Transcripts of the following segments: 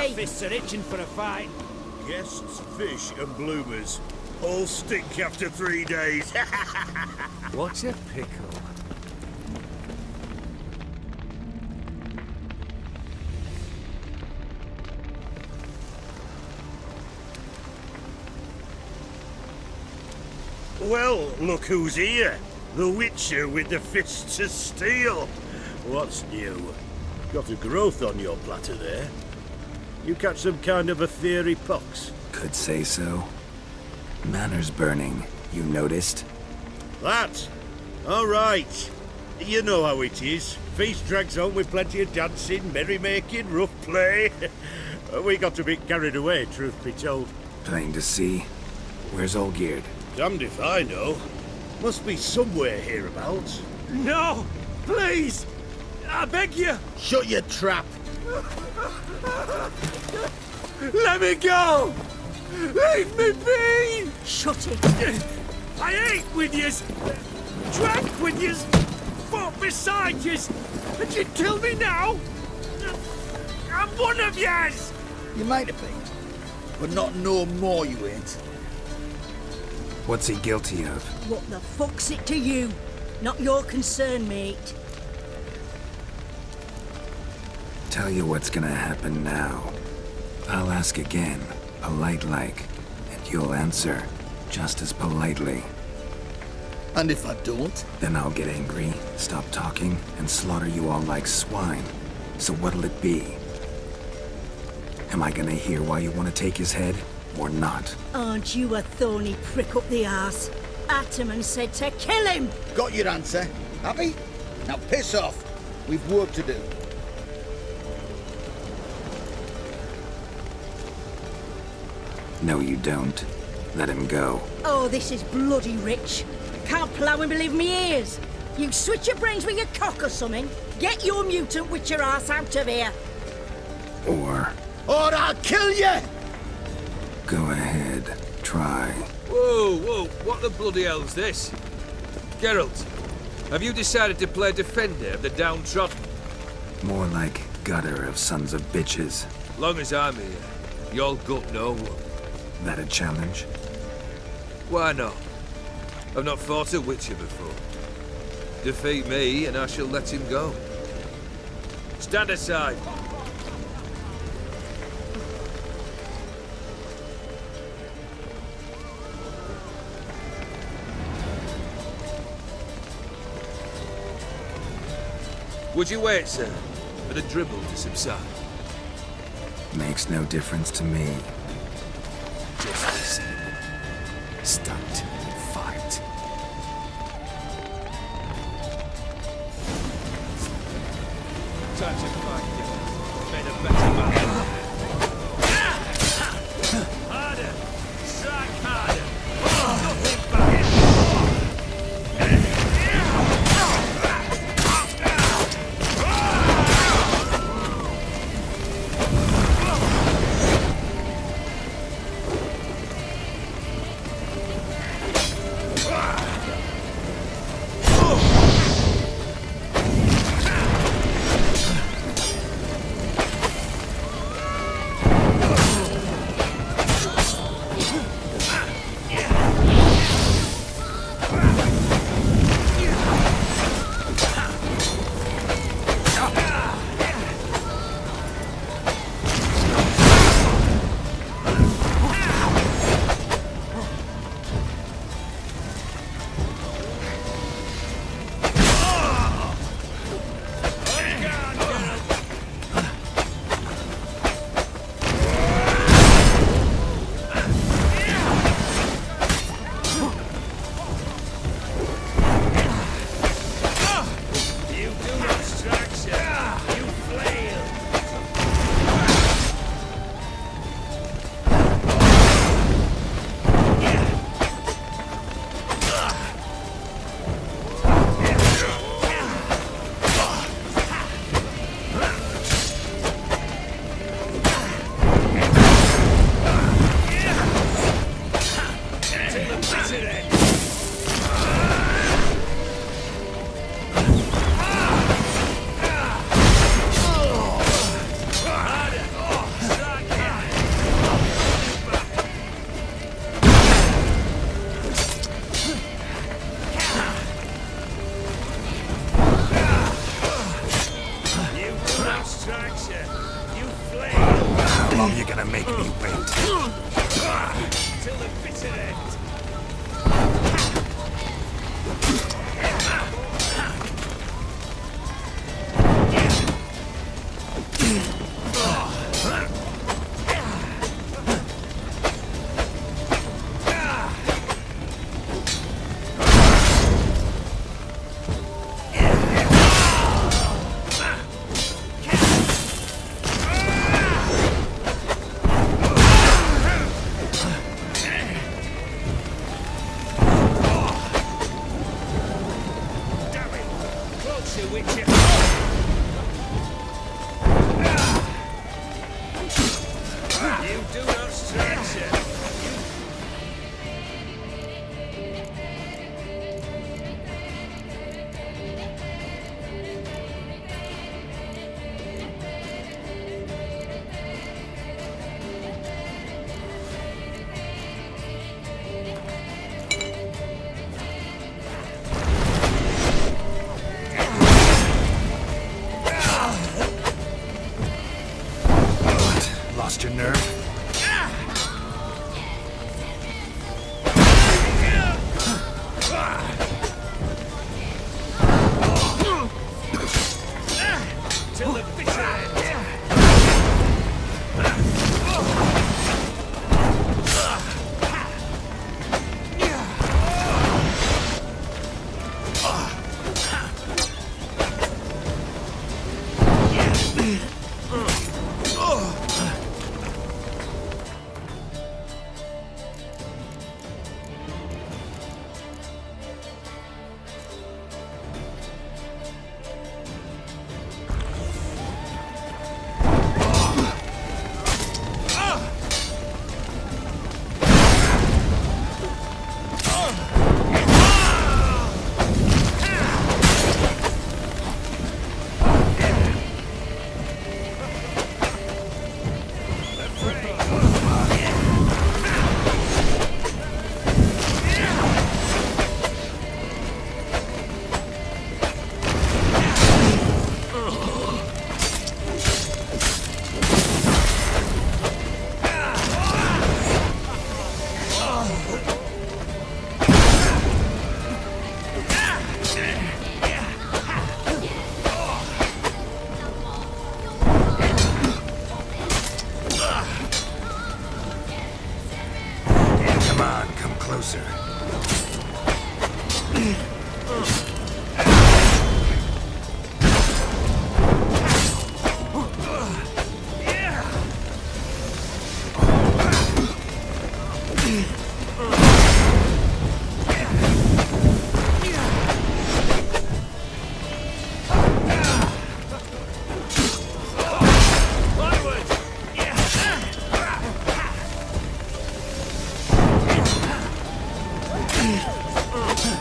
me! Fists are itching for a fight. Guests, fish, and bloomers all stink after 3 days. What a pickle. Well, look who's here. The Witcher with the fists of steel. What's new? Got a growth on your platter there. You catch some kind of a theory pox? Could say so. Manor's burning, you noticed? That? All right. You know how it is. Feast drags on with plenty of dancing, merrymaking, rough play. We got a bit carried away, truth be told. Plain to see. Where's Olgierd? Damned if I know. Must be somewhere hereabouts. No! Please! I beg you! Shut your trap! Let me go! Leave me be! Shut it! I ate with yous! Drank with yous! Fought beside yous! And you kill me now? I'm one of yous! You might have been, but not no more you ain't. What's he guilty of? What the fuck's it to you? Not your concern, mate. Tell you what's gonna happen now. I'll ask again, polite-like, and you'll answer just as politely. And if I don't? Then I'll get angry, stop talking, and slaughter you all like swine. So what'll it be? Am I gonna hear why you want to take his head, or not? Aren't you a thorny prick up the arse? Ataman said to kill him! Got your answer. Happy? Now piss off. We've work to do. No, you don't. Let him go. Oh, this is bloody rich. Can't plough and believe me ears. You switch your brains with your cock or something. Get your mutant witcher ass out of here. Or Or I'll kill you! go ahead, try. Whoa, whoa, what the bloody hell's this? Geralt, have you decided to play defender of the downtrodden? More like gutter of sons of bitches. Long as I'm here, you'll gut no one. That a challenge? Why not? I've not fought a Witcher before. Defeat me and I shall let him go. Stand aside. Would you wait, sir, for the dribble to subside? Makes no difference to me. Just listen. Stand and fight. Time to fight, Geralt. Made a better man. Harder! Strike harder! Nothing back! on, come closer.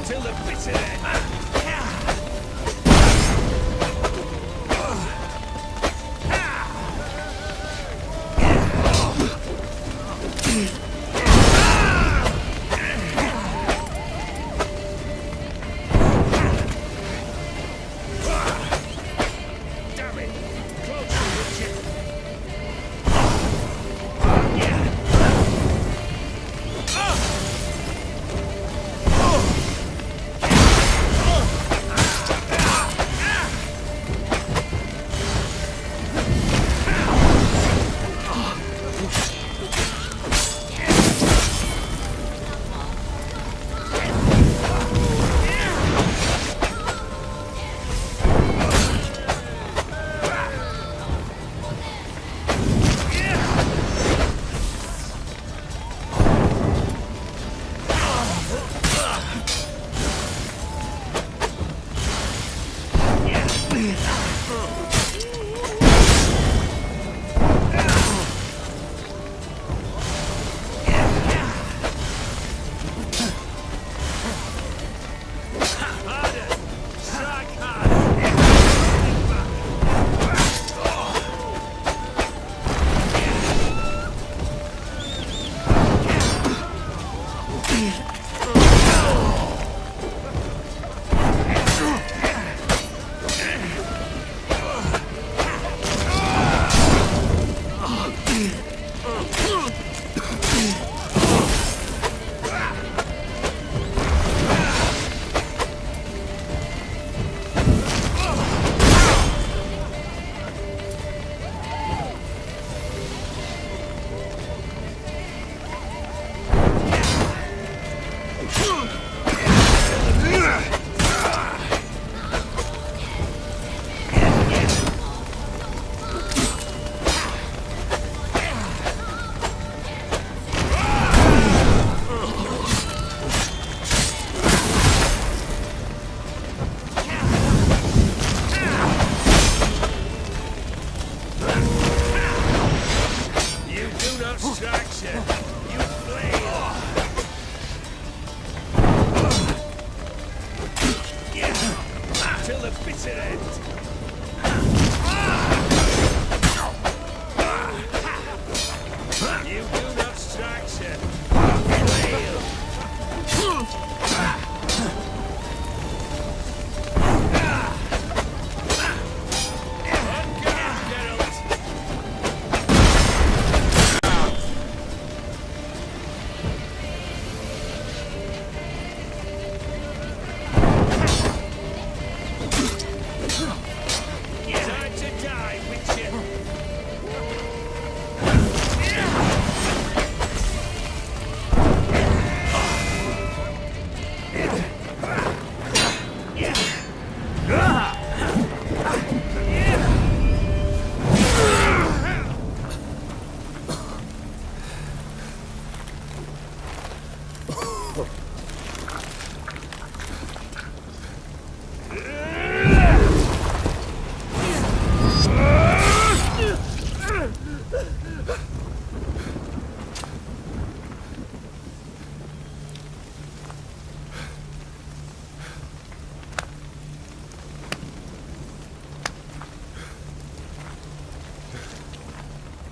Till the bitter end. Damn it! Closer, Richard.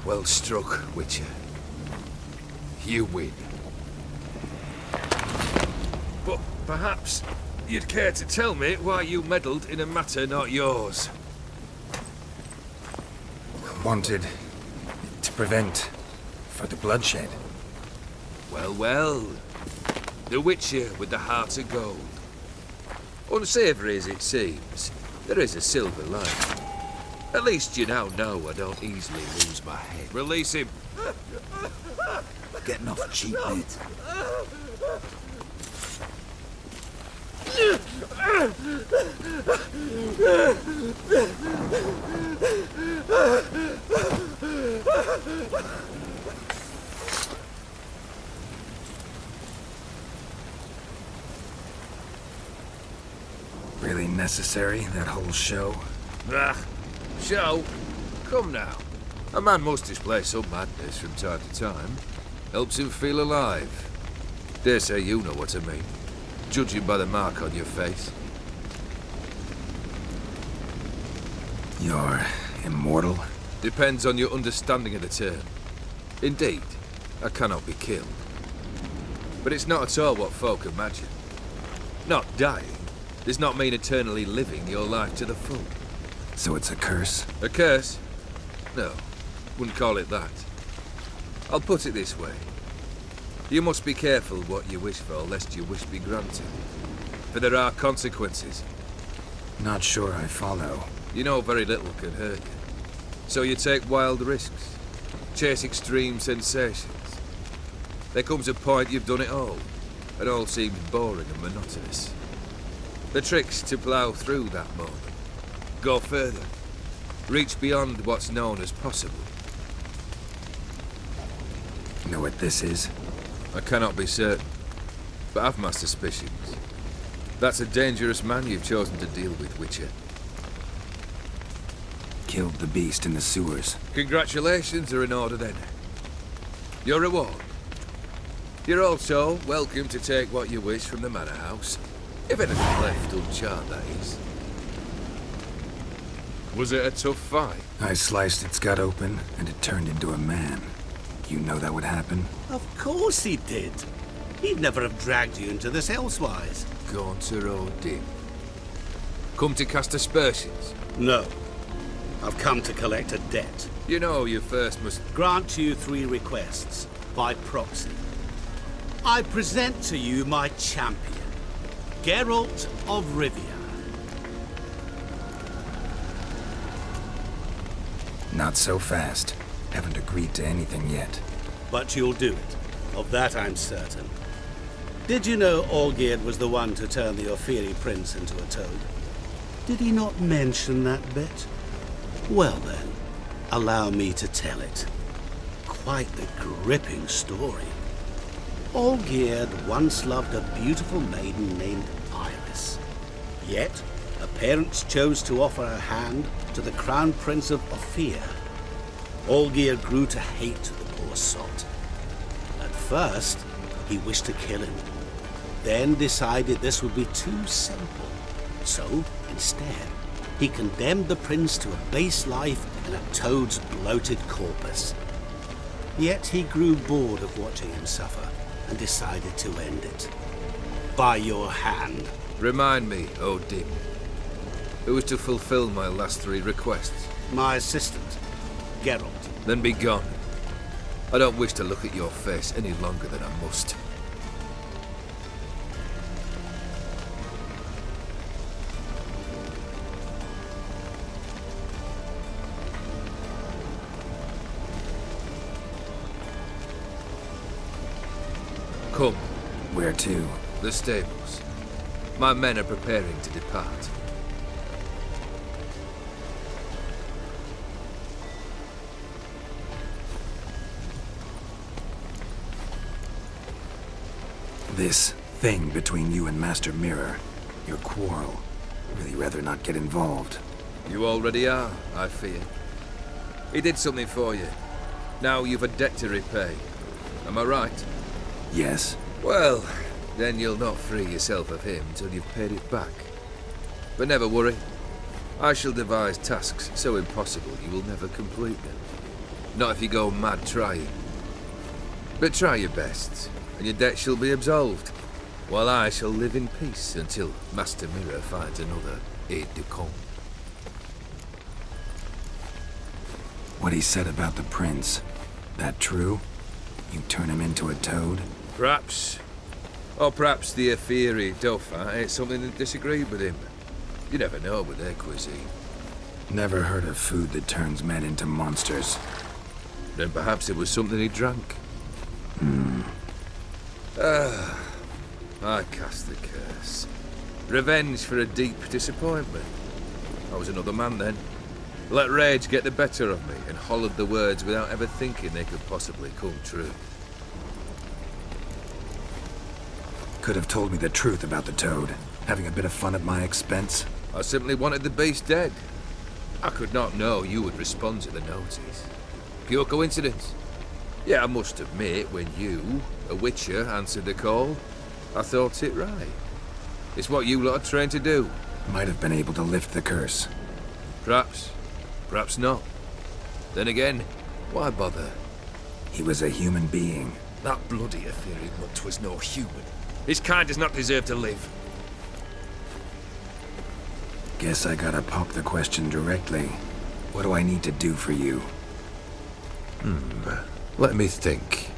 Well struck, Witcher. You win. But perhaps you'd care to tell me why you meddled in a matter not yours. Wanted to prevent further bloodshed. Well, well. The Witcher with the heart of gold. Unsavoury as it seems, there is a silver lining. At least you now know I don't easily lose my head. Release him. getting off cheap, mate. Really necessary, that whole show? Ah, show? Come now. A man must display some madness from time to time. Helps him feel alive. Dare say you know what I mean. Judging by the mark on your face. You're immortal? Depends on your understanding of the term. Indeed, I cannot be killed. But it's not at all what folk imagine. Not dying does not mean eternally living your life to the full. So it's a curse? A curse? No, wouldn't call it that. I'll put it this way. You must be careful what you wish for, lest your wish be granted. For there are consequences. Not sure I follow. You know very little can hurt you. So you take wild risks. Chase extreme sensations. There comes a point you've done it all. And all seems boring and monotonous. The trick's to plough through that moment. Go further. Reach beyond what's known as possible. Know what this is? I cannot be certain, but I've my suspicions. That's a dangerous man you've chosen to deal with, Witcher. Killed the beast in the sewers. Congratulations are in order then. Your reward. You're also welcome to take what you wish from the manor house. If anything left uncharred, that is. Was it a tough fight? I sliced its gut open, and it turned into a man. You know that would happen? Of course he did. He'd never have dragged you into this elsewise. Gaunter O'Dim. Come to cast aspersions. No. I've come to collect a debt. You know you first must... Grant you 3 requests, by proxy. I present to you my champion, Geralt of Rivia. Not so fast. Haven't agreed to anything yet. But you'll do it. Of that I'm certain. Did you know Olgierd was the one to turn the Ofiri prince into a toad? Did he not mention that bit? Well then, allow me to tell it. Quite the gripping story. Olgierd once loved a beautiful maiden named Iris. Yet, her parents chose to offer her hand to the Crown Prince of Ophir. Olgierd grew to hate the poor sot. At first, he wished to kill him. Then decided this would be too simple. So, instead, he condemned the prince to a base life in a toad's bloated corpus. Yet he grew bored of watching him suffer and decided to end it. By your hand. Remind me, O'Dim. Who is to fulfill my last 3 requests? My assistant, Geralt. Then be gone. I don't wish to look at your face any longer than I must. Come. Where to? The stables. My men are preparing to depart. This thing between you and Master Mirror. Your quarrel. Really rather not get involved. You already are, I fear. He did something for you. Now you've a debt to repay. Am I right? Yes. Well, then you'll not free yourself of him till you've paid it back. But never worry. I shall devise tasks so impossible you will never complete them. Not if you go mad trying. But try your best, and your debt shall be absolved, while I shall live in peace until Master Mirror finds another aide-de-camp. What he said about the prince. That true? You turn him into a toad? Perhaps. Or perhaps the Ofiri Dauphin ate something that disagreed with him. You never know with their cuisine. Never heard of food that turns men into monsters. Then perhaps it was something he drank. I cast the curse. Revenge for a deep disappointment. I was another man then. Let rage get the better of me and hollered the words without ever thinking they could possibly come true. Could have told me the truth about the toad, having a bit of fun at my expense. I simply wanted the beast dead. I could not know you would respond to the notice. Pure coincidence. Yeah, I must admit, when you, a witcher, answered the call, I thought it right. It's what you lot are trained to do. Might have been able to lift the curse. Perhaps. Perhaps not. Then again, why bother? He was a human being. That bloody Aetherian mutt was no human. His kind does not deserve to live. Guess I gotta pop the question directly. What do I need to do for you? Let me think.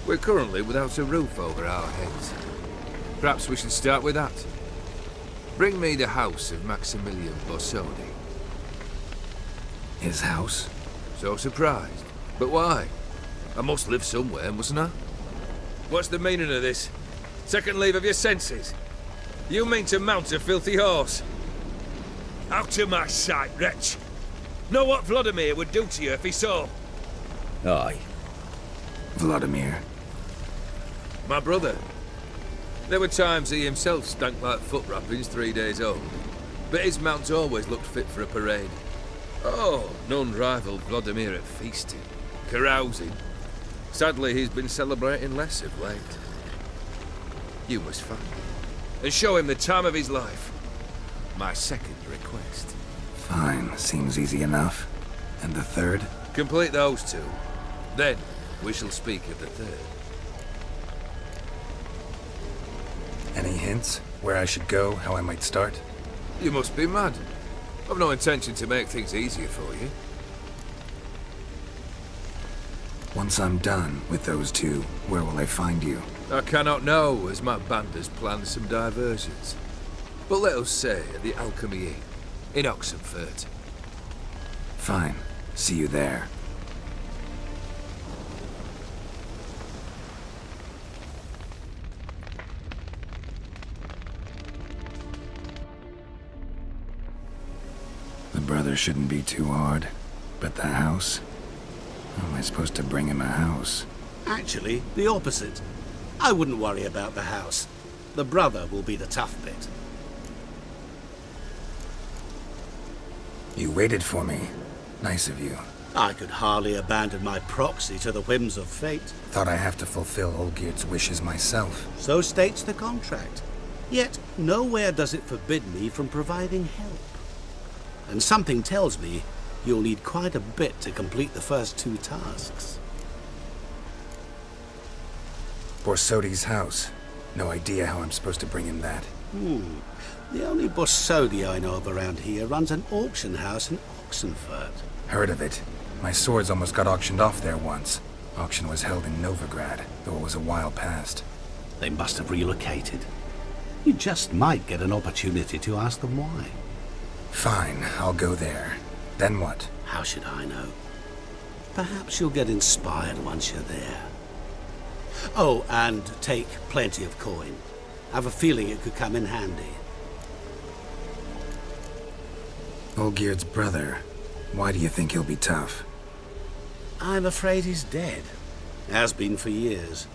We're currently without a roof over our heads. Perhaps we should start with that. Bring me the house of Maximilian Borsodi. His house? So surprised. But why? I must live somewhere, mustn't I? What's the meaning of this? Second leave of your senses? You mean to mount a filthy horse? Out of my sight, wretch! Know what Vladimir would do to you if he saw? Aye. Vladimir. My brother. There were times he himself stank like foot wrappings 3 days old, but his mount always looked fit for a parade. Oh, none rivaled Vladimir at feasting, carousing. Sadly, he's been celebrating less of late. You must find him, and show him the time of his life. My second request. Fine, seems easy enough. And the third? Complete those two. Then, we shall speak of the third. Any hints? Where I should go? How I might start? You must be mad. I've no intention to make things easier for you. Once I'm done with those two, where will I find you? I cannot know, as my band has planned some diversions. But let us say at the Alchemy Inn, in Oxenfurt. Fine. See you there. The brother shouldn't be too hard. But the house? How am I supposed to bring him a house? Actually, the opposite. I wouldn't worry about the house. The brother will be the tough bit. You waited for me. Nice of you. I could hardly abandon my proxy to the whims of fate. Thought I have to fulfill Olgierd's wishes myself. So states the contract. Yet, nowhere does it forbid me from providing help. And something tells me you'll need quite a bit to complete the first 2 tasks. Borsodi's house. No idea how I'm supposed to bring him that. The only Borsodi I know of around here runs an auction house in Oxenfurt. Heard of it. My swords almost got auctioned off there once. Auction was held in Novigrad, though it was a while past. They must have relocated. You just might get an opportunity to ask them why. Fine, I'll go there. Then what? How should I know? Perhaps you'll get inspired once you're there. Oh, and take plenty of coin. Have a feeling it could come in handy. Olgierd's brother. Why do you think he'll be tough? I'm afraid he's dead. Has been for years.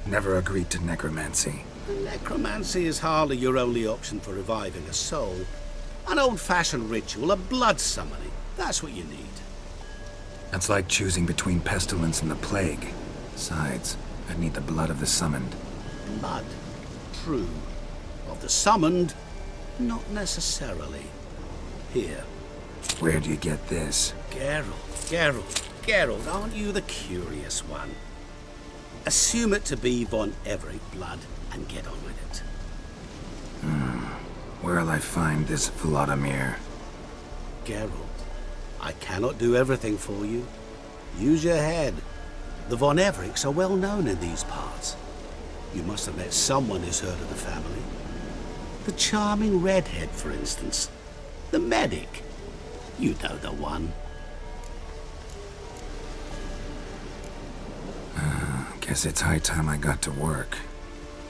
Never agreed to necromancy. Necromancy is hardly your only option for reviving a soul. An old-fashioned ritual, a blood summoning. That's what you need. That's like choosing between pestilence and the plague. Besides, I'd need the blood of the summoned. Blood. True. Of the summoned, not necessarily. Here. Where do you get this? Geralt, aren't you the curious one? Assume it to be von Everett blood and get on with it. Where'll I find this Vladimir? Geralt, I cannot do everything for you. Use your head. The von Evericks are well known in these parts. You must have met someone who's heard of the family. The charming redhead, for instance. The medic. You know the one. Guess it's high time I got to work.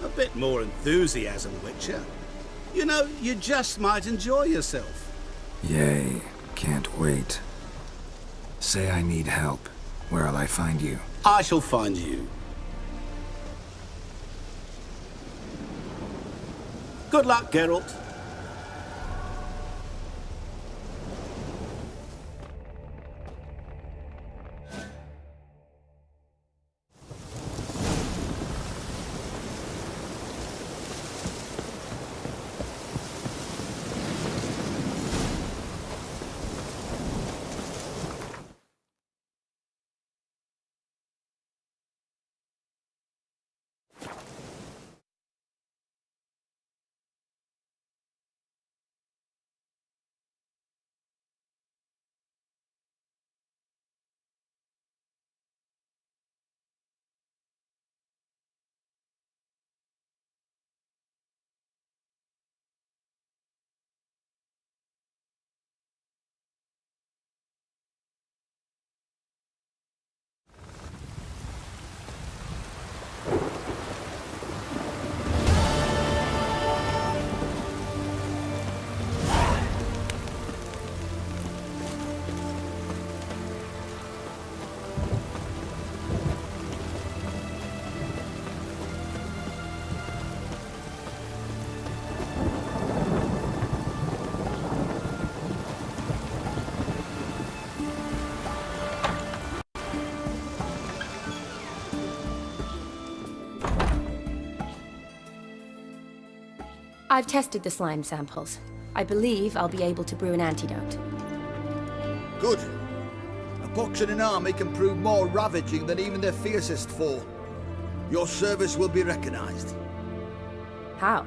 A bit more enthusiasm, Witcher. You know, you just might enjoy yourself. Yay, can't wait. Say I need help. Where'll I find you? I shall find you. Good luck, Geralt. I've tested the slime samples. I believe I'll be able to brew an antidote. Good. A pox in an army can prove more ravaging than even their fiercest foe. Your service will be recognized. How?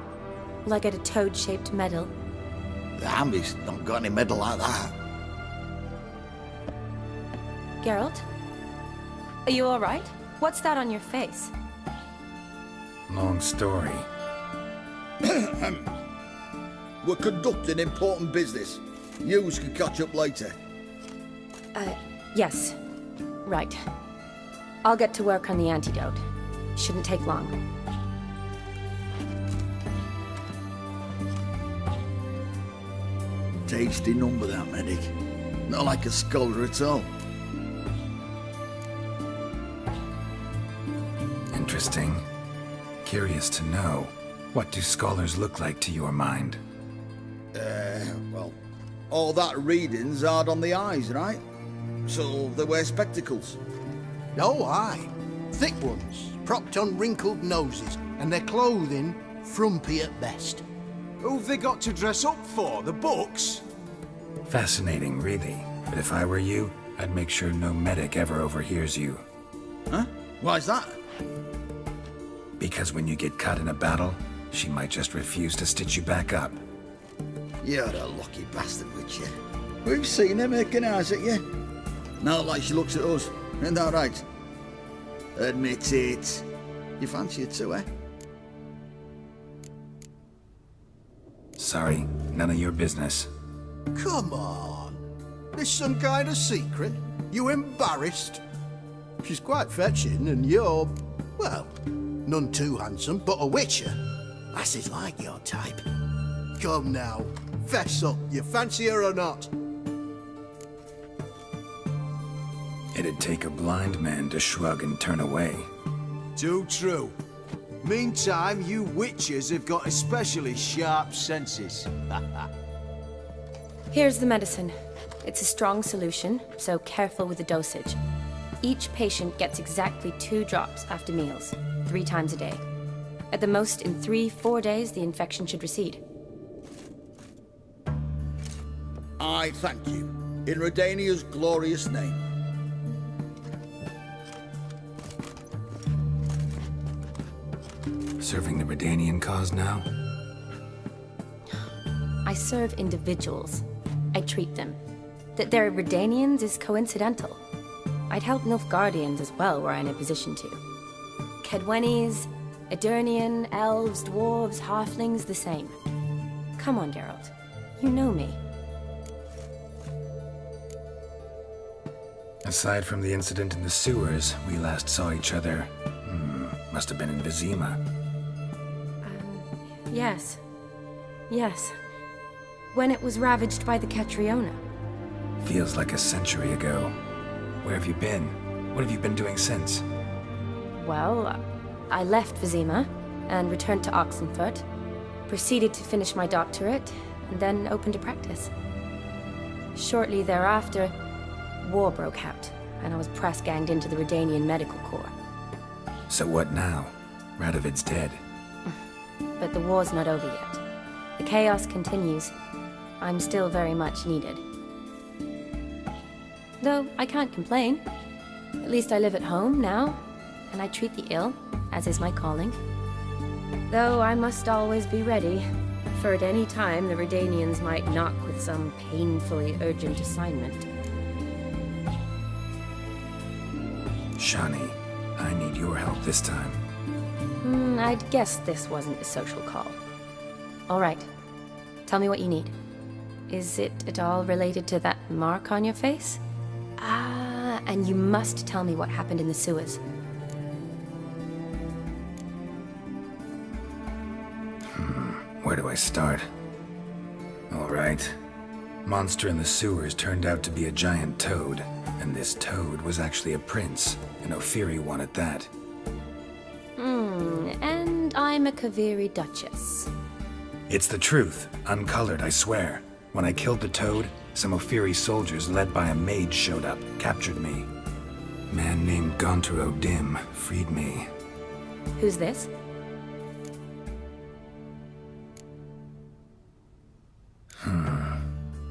Will I get a toad-shaped medal? The army's not got any medal like that. Geralt? Are you alright? What's that on your face? Long story. We're conducting important business. Yous can catch up later. Yes. Right. I'll get to work on the antidote. Shouldn't take long. Tasty number, that medic. Not like a scholar at all. Interesting. Curious to know. What do scholars look like to your mind? Well, all that reading's hard on the eyes, right? So they wear spectacles. Oh, aye. Thick ones, propped on wrinkled noses, and their clothing frumpy at best. Who've they got to dress up for? The books? Fascinating, really. But if I were you, I'd make sure no medic ever overhears you. Huh? Why's that? Because when you get caught in a battle, she might just refuse to stitch you back up. You're a lucky bastard, Witcher. We've seen her making eyes at you. Not like she looks at us. Isn't that right? Admit it. You fancy it too, eh? Sorry, none of your business. Come on. This some kind of secret? You embarrassed? She's quite fetching, and you're, well, none too handsome, but a witcher. Lasses like your type. Come now, fess up, you fancy her or not? It'd take a blind man to shrug and turn away. Too true. Meantime, you witches have got especially sharp senses. Here's the medicine. It's a strong solution, so careful with the dosage. Each patient gets exactly 2 drops after meals, 3 times a day. At the most, in 3-4 days, the infection should recede. I thank you. In Redania's glorious name. Serving the Redanian cause now? I serve individuals. I treat them. That they're Redanians is coincidental. I'd help Nilfgaardians as well were I in a position to. Kedwenis, Edirnian, elves, dwarves, halflings, the same. Come on, Geralt. You know me. Aside from the incident in the sewers, we last saw each other, Must have been in Vizima. Yes. Yes. When it was ravaged by the Catriona. Feels like a century ago. Where have you been? What have you been doing since? Well, I left Vizima and returned to Oxenfurt, proceeded to finish my doctorate, and then opened a practice. Shortly thereafter, war broke out, and I was press-ganged into the Redanian Medical Corps. So what now? Radovid's dead. But the war's not over yet. The chaos continues. I'm still very much needed. Though I can't complain. At least I live at home now, and I treat the ill, as is my calling. Though I must always be ready, for at any time the Redanians might knock with some painfully urgent assignment. Shani, I need your help this time. I'd guess this wasn't a social call. All right. Tell me what you need. Is it at all related to that mark on your face? Ah, and you must tell me what happened in the sewers. Where do I start? All right. Monster in the sewers turned out to be a giant toad, and this toad was actually a prince, an Ophiri one at that. And I'm a Kaviri Duchess. It's the truth, uncolored, I swear. When I killed the toad, some Ophiri soldiers led by a mage showed up, captured me. Man named Gontaro Dim freed me. Who's this?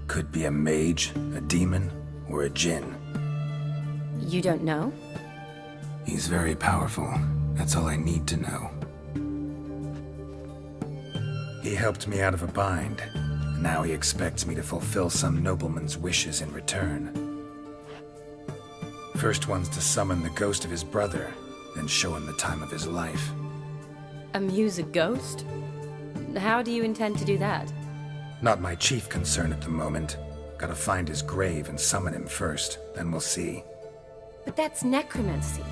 Could be a mage, a demon, or a djinn. You don't know? He's very powerful. That's all I need to know. He helped me out of a bind. And now he expects me to fulfill some nobleman's wishes in return. First one's to summon the ghost of his brother, then show him the time of his life. Amuse a ghost? How do you intend to do that? Not my chief concern at the moment. Gotta find his grave and summon him first, then we'll see. But that's necromancy.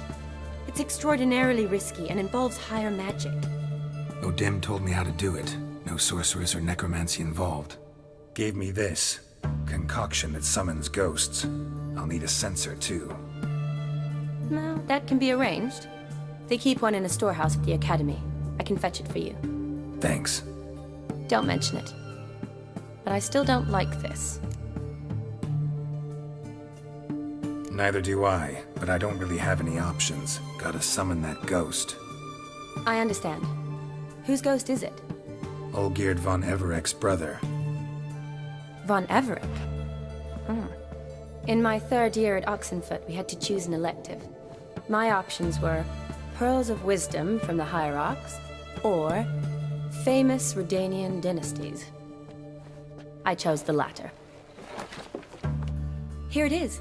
It's extraordinarily risky and involves higher magic. Odim told me how to do it. No sorceress or necromancy involved. Gave me this. Concoction that summons ghosts. I'll need a censer too. No, that can be arranged. They keep one in a storehouse at the academy. I can fetch it for you. Thanks. Don't mention it. But I still don't like this. Neither do I, but I don't really have any options. Gotta summon that ghost. I understand. Whose ghost is it? Olgierd von Everek's brother. Von Everek? In my third year at Oxenfurt, we had to choose an elective. My options were Pearls of Wisdom from the Hierarchs, or Famous Redanian Dynasties. I chose the latter. Here it is.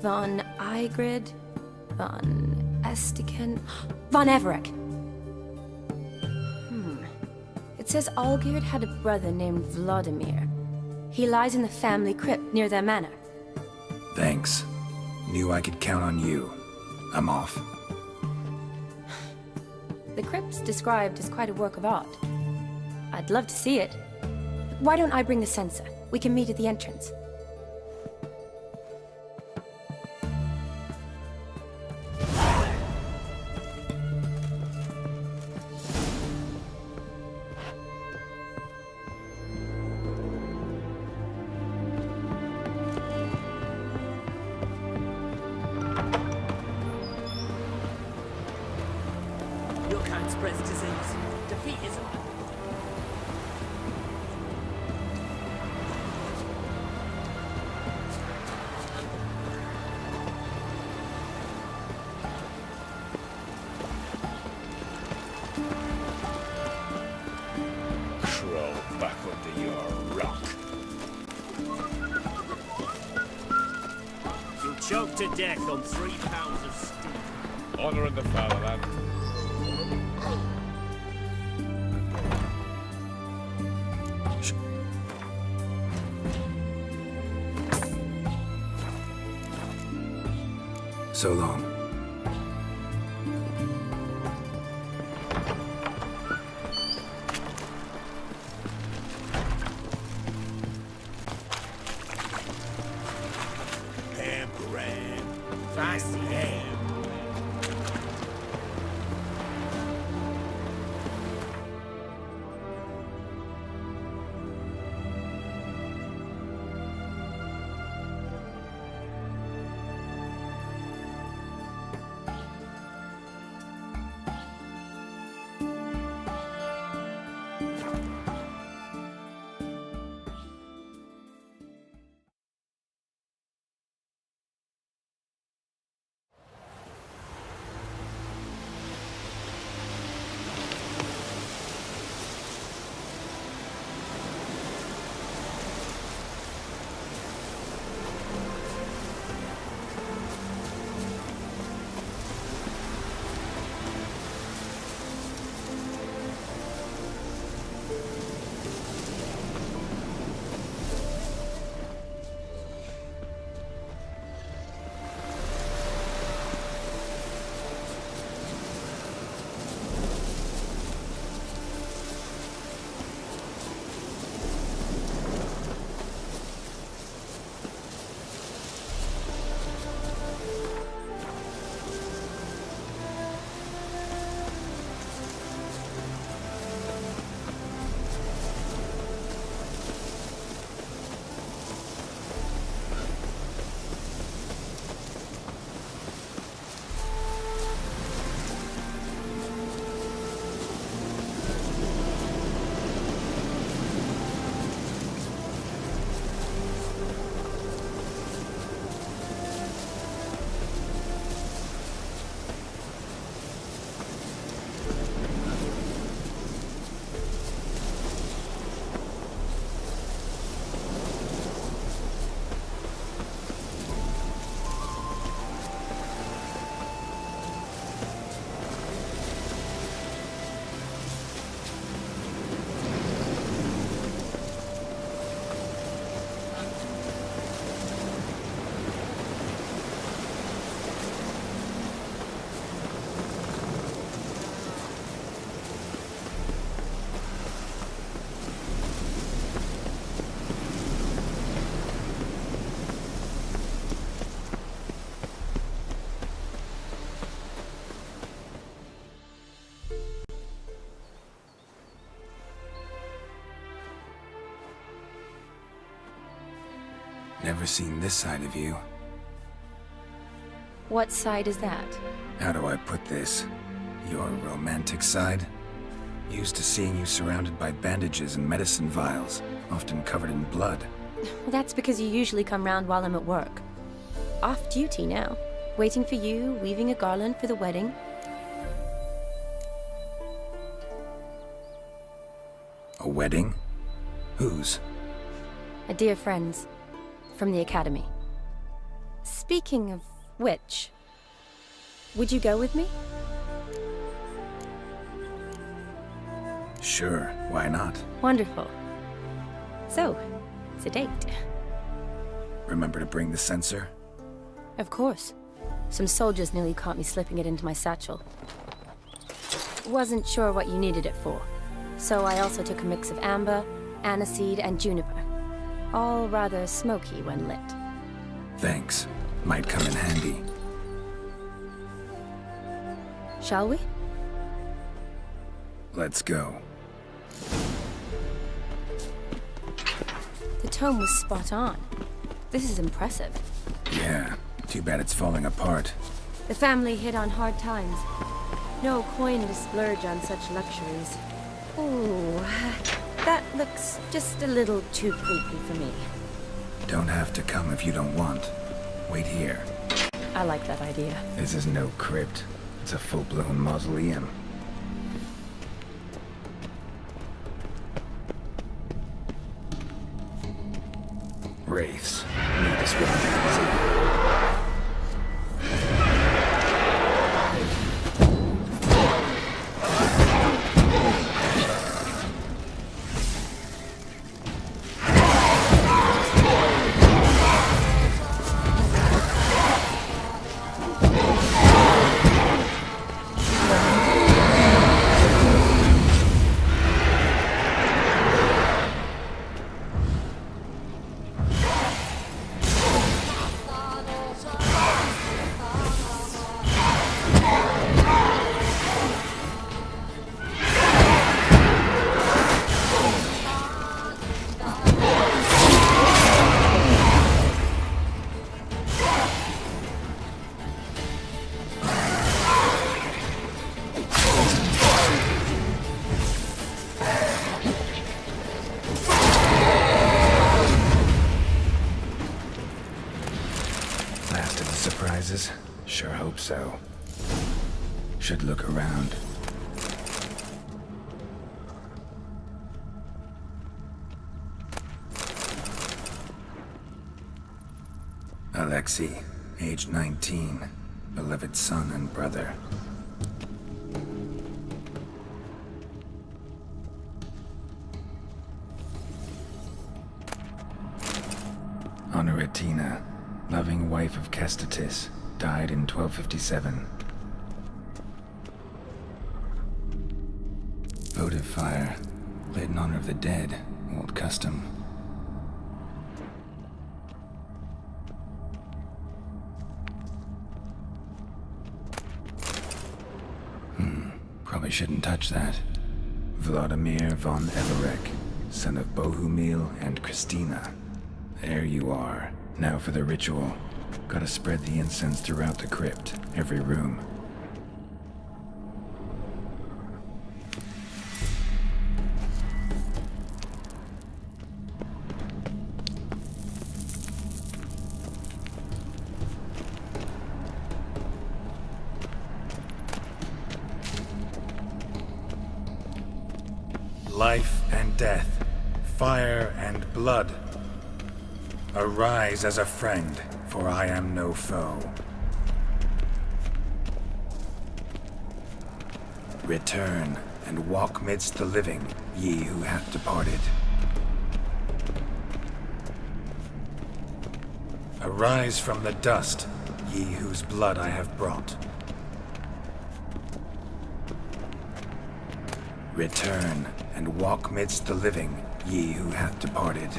Von Igrid, Von Estiken, Von Everek. It says Olgierd had a brother named Vladimir. He lies in the family crypt near their manor. Thanks. Knew I could count on you. I'm off. The crypt's described as quite a work of art. I'd love to see it. Why don't I bring the censer? We can meet at the entrance. You can't spread disease. Defeatism. Crawl back under your rock. You'll choke to death on 3 pounds of stew. Honouring the fatherland. So long. Never seen this side of you. What side is that? How do I put this? Your romantic side? Used to seeing you surrounded by bandages and medicine vials, often covered in blood. Well, that's because you usually come round while I'm at work. Off duty now. Waiting for you, weaving a garland for the wedding. A wedding? Whose? A dear friend's. From the academy. Speaking of which, would you go with me? Sure, why not? Wonderful. So, it's a date. Remember to bring the censer? Of course. Some soldiers nearly caught me slipping it into my satchel. Wasn't sure what you needed it for, so I also took a mix of amber, aniseed, and juniper. All rather smoky when lit. Thanks. Might come in handy. Shall we? Let's go. The tome was spot on. This is impressive. Yeah, too bad it's falling apart. The family hit on hard times. No coin to splurge on such luxuries. Ooh, that looks just a little too creepy for me. Don't have to come if you don't want. Wait here. I like that idea. This is no crypt. It's a full-blown mausoleum. Wraiths. Need this one easy. last of the surprises? Sure hope so. Should look around. Alexei, age 19, beloved son and brother. Honoratina, loving wife of Kestatis, died in 1257. Votive fire, lit in honor of the dead, old custom. Probably shouldn't touch that. Vladimir von Everek, son of Bohumil and Christina. There you are. Now for the ritual. Gotta spread the incense throughout the crypt, every room. Life and death, fire and blood. Arise as a friend, for I am no foe. Return and walk midst the living, ye who have departed. Arise from the dust, ye whose blood I have brought. Return and walk midst the living, ye who have departed.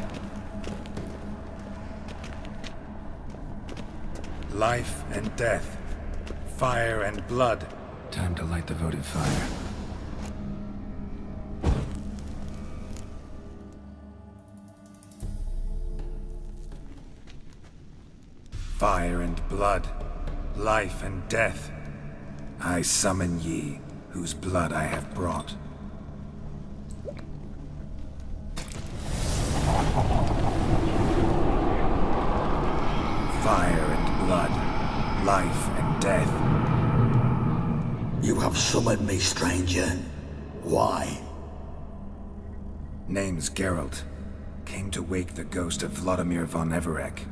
Life and death, fire and blood. Time to light the votive fire. Fire and blood, life and death. I summon ye, whose blood I have brought. Fire and blood, life and death. You have summoned me, stranger. Why? Name's Geralt. Came to wake the ghost of Vladimir von Everek.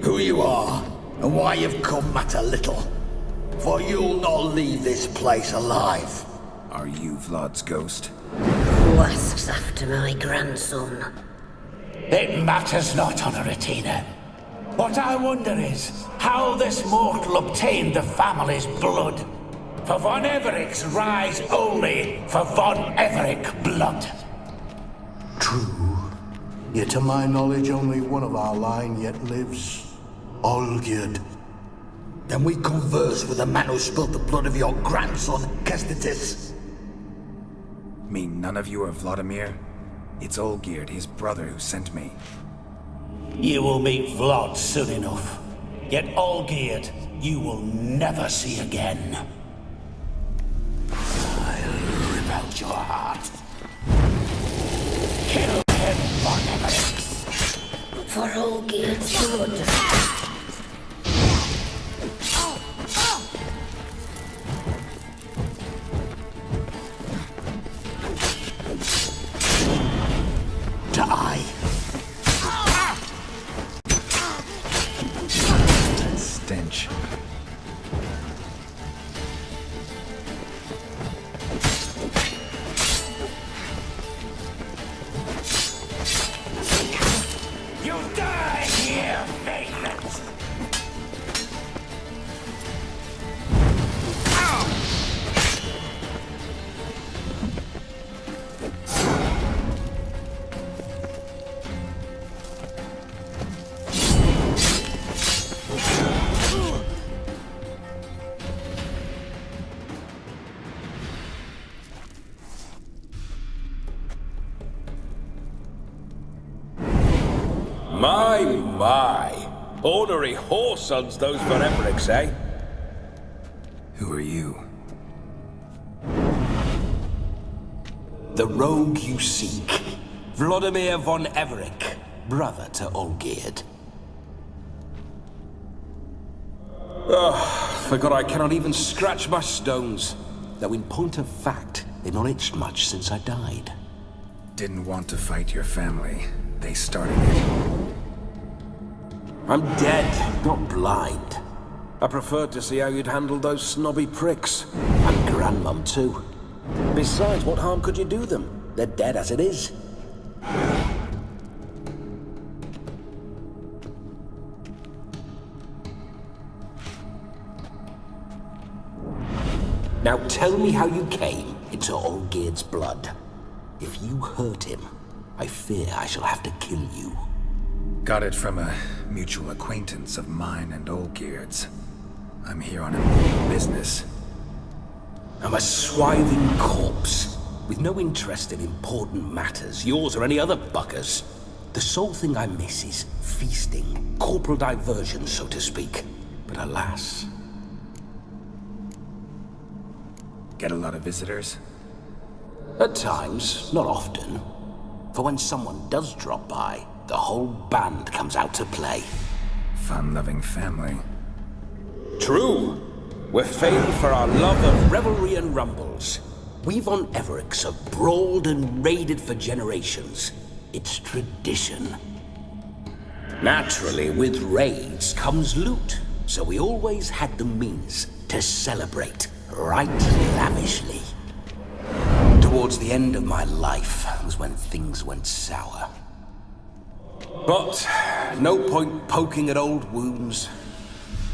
Who you are, and why you've come matter little. For you'll not leave this place alive. Are you Vlad's ghost? Who asks after my grandson? It matters not, Honoratina. What I wonder is how this mortal obtained the family's blood. For von Everek's rise only for von Everek blood. True. Yet to my knowledge, only one of our line yet lives. Olgierd. Then we converse with the man who spilled the blood of your grandson, Kestatis. Mean none of you are Vladimir? It's Olgierd, his brother, who sent me. You will meet Vlad soon enough. Yet Olgierd, you will never see again. I'll rip out your heart. Kill him, von Everek. For Olgierd's blood. Die. That stench. You die here, vagrant! My! Ornery whoresons those von Evereks, eh? Who are you? The rogue you seek. Vladimir von Everek, brother to Olgierd. Forgot I cannot even scratch my stones. Though in point of fact, they've not itched much since I died. Didn't want to fight your family. They started it. I'm dead, not blind. I preferred to see how you'd handled those snobby pricks. And Grandmum, too. Besides, what harm could you do them? They're dead as it is. Now tell me how you came into Olgierd's blood. If you hurt him, I fear I shall have to kill you. Got it from a mutual acquaintance of mine and Olgierd's. I'm here on important business. I'm a swiving corpse, with no interest in important matters, yours or any other buckers. The sole thing I miss is feasting, corporal diversion, so to speak. But alas... Get a lot of visitors? At times, not often. For when someone does drop by, the whole band comes out to play. Fun-loving family. True. We're famed for our love of revelry and rumbles. We von Evericks have brawled and raided for generations. It's tradition. Naturally, with raids comes loot, so we always had the means to celebrate right lavishly. Towards the end of my life was when things went sour. But no point poking at old wounds.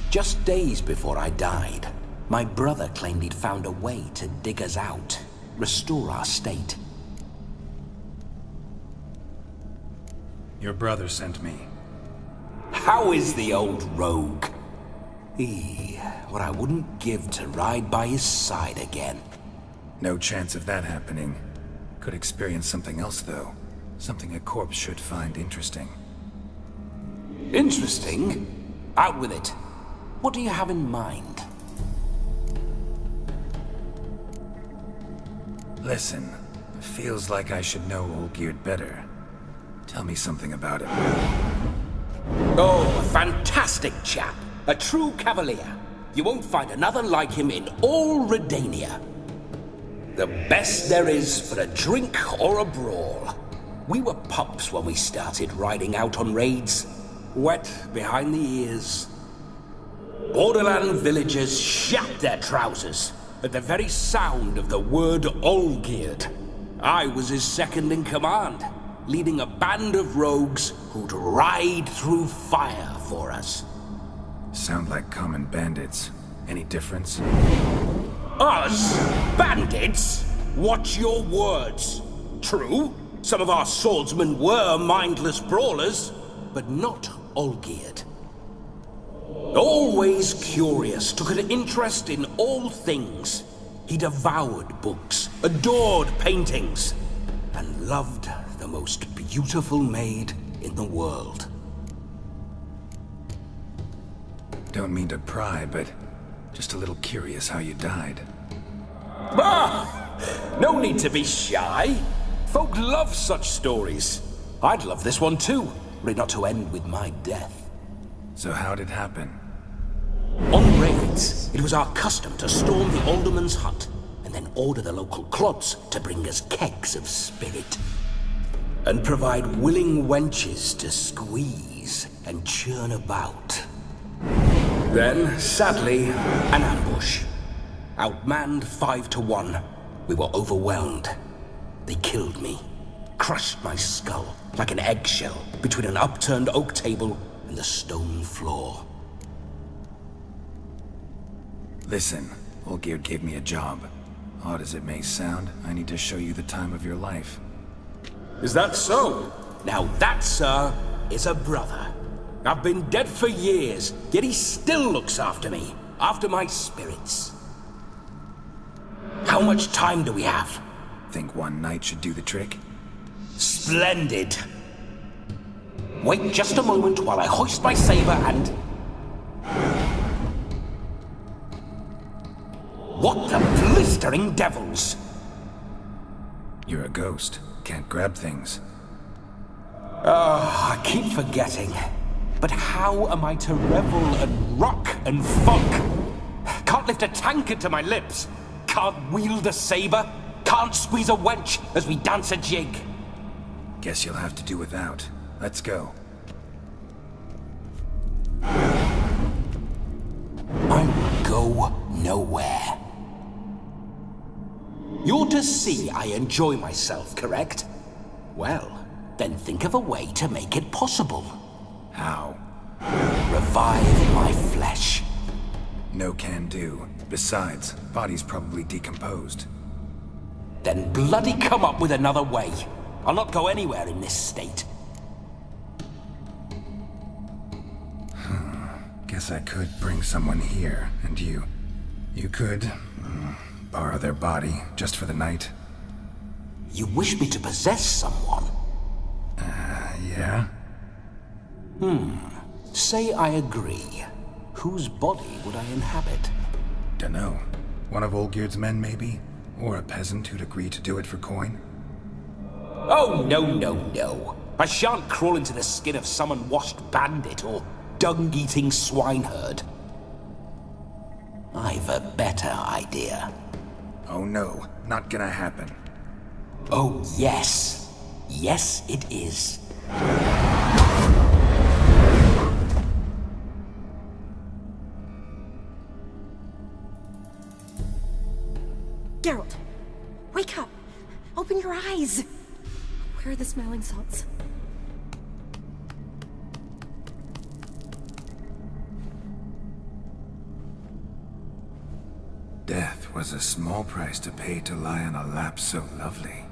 Just days before I died, my brother claimed he'd found a way to dig us out, restore our state. Your brother sent me. How is the old rogue? What I wouldn't give to ride by his side again. No chance of that happening. Could experience something else, though. Something a corpse should find interesting. Interesting? Out with it. What do you have in mind? Listen, feels like I should know Olgierd better. Tell me something about him. Oh, a fantastic chap. A true cavalier. You won't find another like him in all Redania. The best there is for a drink or a brawl. We were pups when we started riding out on raids. Wet behind the ears. Borderland villagers shat their trousers at the very sound of the word Olgierd. I was his second in command, leading a band of rogues who'd ride through fire for us. Sound like common bandits. Any difference? Us? Bandits? Watch your words. True, some of our swordsmen were mindless brawlers, but not Olgierd. Always curious, took an interest in all things. He devoured books, adored paintings, and loved the most beautiful maid in the world. Don't mean to pry, but just a little curious how you died. No need to be shy. Folk love such stories. I'd love this one too, were it not to end with my death. So how'd it happen? On raids, it was our custom to storm the alderman's hut and then order the local clods to bring us kegs of spirit. And provide willing wenches to squeeze and churn about. Then, sadly, an ambush. Outmanned 5-1, we were overwhelmed. They killed me, crushed my skull like an eggshell between an upturned oak table and the stone floor. Listen, Olgierd gave me a job. Odd as it may sound, I need to show you the time of your life. Is that so? Now that, sir, is a brother. I've been dead for years, yet he still looks after me, after my spirits. How much time do we have? Think one night should do the trick? Splendid. Wait just a moment while I hoist my saber and... What the blistering devils? You're a ghost. Can't grab things. I keep forgetting. But how am I to revel and rock and funk? Can't lift a tankard to my lips. Can't wield a saber. Can't squeeze a wench as we dance a jig. Guess you'll have to do without. Let's go. I will go nowhere. You're to see I enjoy myself, correct? Well, then think of a way to make it possible. How? Revive my flesh. No can do. Besides, body's probably decomposed. Then bloody come up with another way. I'll not go anywhere in this state. Guess I could bring someone here, and you could borrow their body just for the night. You wish me to possess someone? Yeah? Say I agree. Whose body would I inhabit? Dunno. One of Olgierd's men, maybe? Or a peasant who'd agree to do it for coin? Oh, no. I shan't crawl into the skin of some unwashed bandit or dung-eating swineherd. I've a better idea. Oh no, not gonna happen. Oh, yes. Yes, it is. Geralt, wake up! Open your eyes! Where are the smelling salts? Death was a small price to pay to lie on a lap so lovely,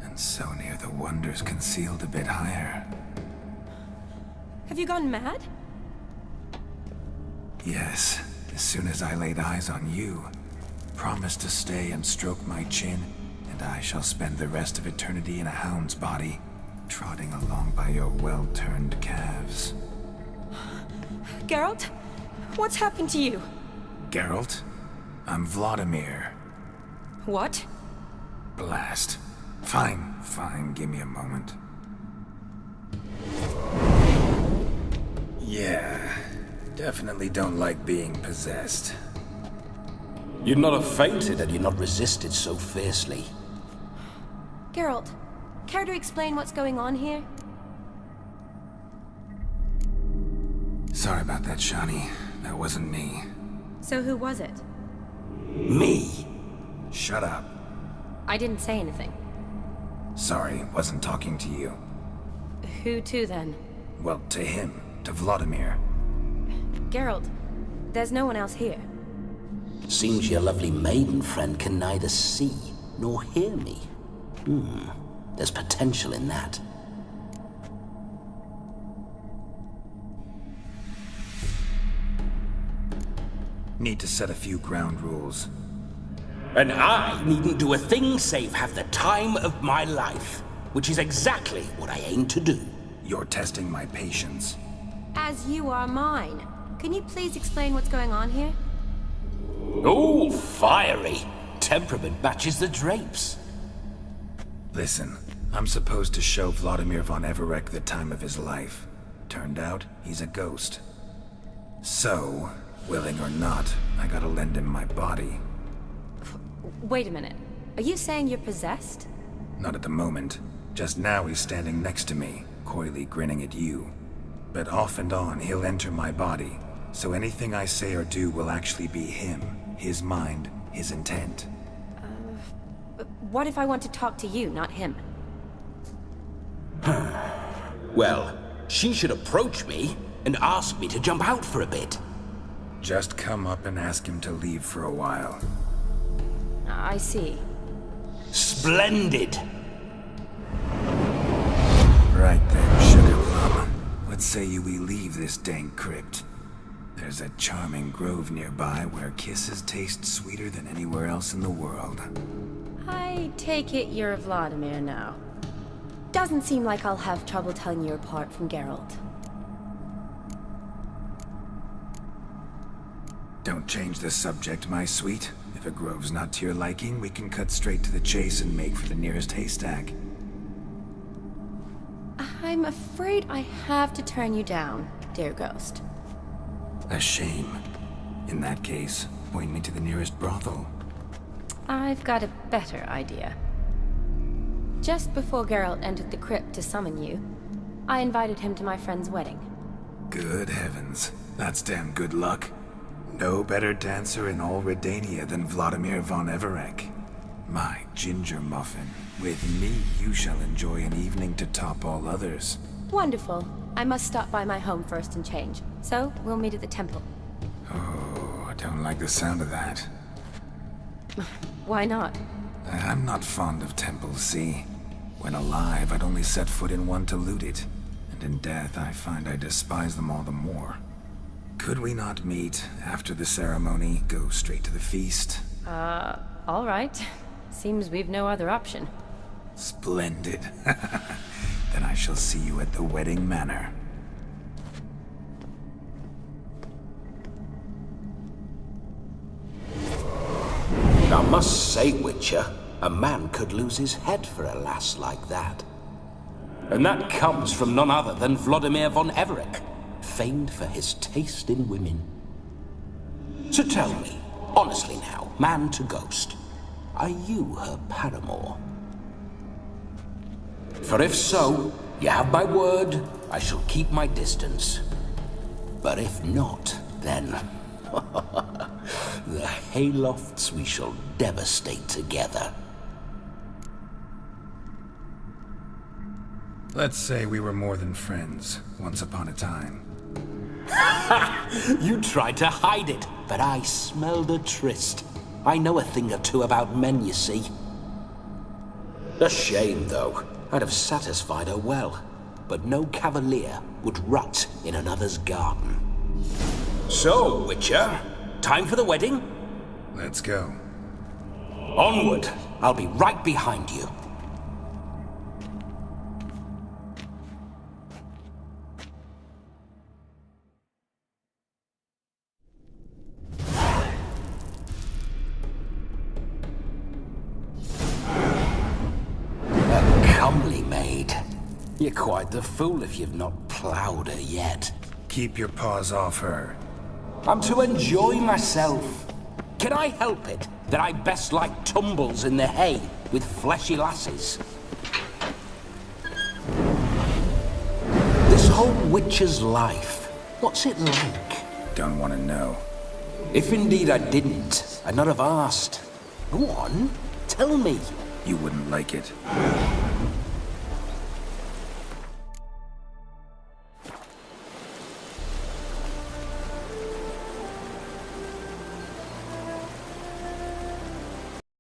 and so near the wonders concealed a bit higher. Have you gone mad? Yes, as soon as I laid eyes on you, promise to stay and stroke my chin, and I shall spend the rest of eternity in a hound's body, trotting along by your well-turned calves. Geralt? What's happened to you? Geralt? I'm Vladimir. What? Blast. Fine, give me a moment. Yeah, definitely don't like being possessed. You'd not have fainted had you not resisted so fiercely. Geralt, care to explain what's going on here? Sorry about that, Shani. That wasn't me. So who was it? Me? Shut up. I didn't say anything. Sorry, wasn't talking to you. Who to then? Well, to him. To Vladimir. Geralt, there's no one else here. Seems your lovely maiden friend can neither see nor hear me. There's potential in that. Need to set a few ground rules. And I needn't do a thing save have the time of my life, which is exactly what I aim to do. You're testing my patience. As you are mine. Can you please explain what's going on here? Oh, fiery. Temperament matches the drapes. Listen, I'm supposed to show Vladimir von Everec the time of his life. Turned out, he's a ghost. So, willing or not, I gotta lend him my body. Wait a minute. Are you saying you're possessed? Not at the moment. Just now he's standing next to me, coyly grinning at you. But off and on, he'll enter my body. So anything I say or do will actually be him. His mind, his intent. What if I want to talk to you, not him? Well, she should approach me and ask me to jump out for a bit. Just come up and ask him to leave for a while. I see. Splendid. Right then, Sugar Plum. What say you we leave this dank crypt? There's a charming grove nearby where kisses taste sweeter than anywhere else in the world. I take it you're Vladimir now. Doesn't seem like I'll have trouble telling you apart from Geralt. Don't change the subject, my sweet. If a grove's not to your liking, we can cut straight to the chase and make for the nearest haystack. I'm afraid I have to turn you down. dear ghost. A shame. In that case, point me to the nearest brothel. I've got a better idea. Just before Geralt entered the crypt to summon you, I invited him to my friend's wedding. Good heavens. That's damn good luck. No better dancer in all Redania than Vladimir von Everec. My ginger muffin. With me, you shall enjoy an evening to top all others. Wonderful. I must stop by my home first and change. So, we'll meet at the temple. Oh, I don't like the sound of that. Why not? I'm not fond of temples, see? When alive, I'd only set foot in one to loot it. And in death, I find I despise them all the more. Could we not meet after the ceremony, go straight to the feast? All right. Seems we've no other option. Splendid. Then I shall see you at the wedding manor. I must say, Witcher, a man could lose his head for a lass like that. And that comes from none other than Vladimir von Everec, famed for his taste in women. So tell me, honestly now, man to ghost, are you her paramour? For if so, you have my word, I shall keep my distance. But if not, then... the haylofts we shall devastate together. Let's say we were more than friends, once upon a time. You tried to hide it, but I smelled a tryst. I know a thing or two about men, you see. A shame, though. I'd have satisfied her well, but no cavalier would rot in another's garden. So, Witcher, time for the wedding? Let's go. Onward! I'll be right behind you. A comely maid. You're quite the fool if you've not ploughed her yet. Keep your paws off her. I'm to enjoy myself. Can I help it that I best like tumbles in the hay with fleshy lasses? This whole witcher's life, what's it like? Don't want to know. If indeed I didn't, I'd not have asked. Go on, tell me. You wouldn't like it.